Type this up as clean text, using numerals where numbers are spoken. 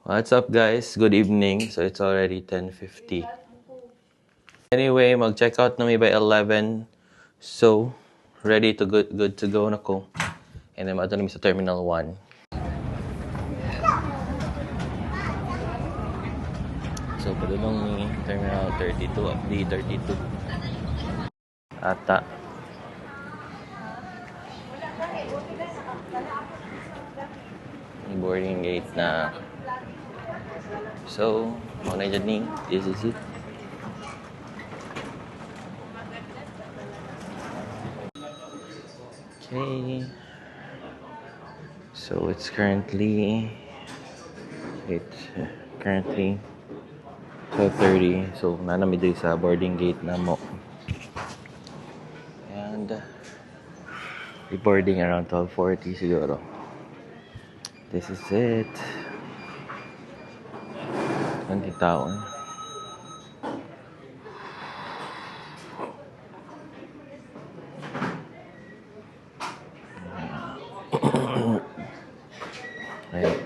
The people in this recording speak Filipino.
What's up guys? Good evening. So it's already 10:50. Anyway, mag-check out na may by 11. So, ready to good to go na ko. And then mato na sa Terminal 1. So, padulong ni Terminal 32 at D32. Ata. May boarding gate na. So, muna dyan ni. This is it. Okay. So, it's currently 12:30. So, nanamiday sa boarding gate na mo. And boarding around 12:40 siguro. This is it. 20 taon. Ayun.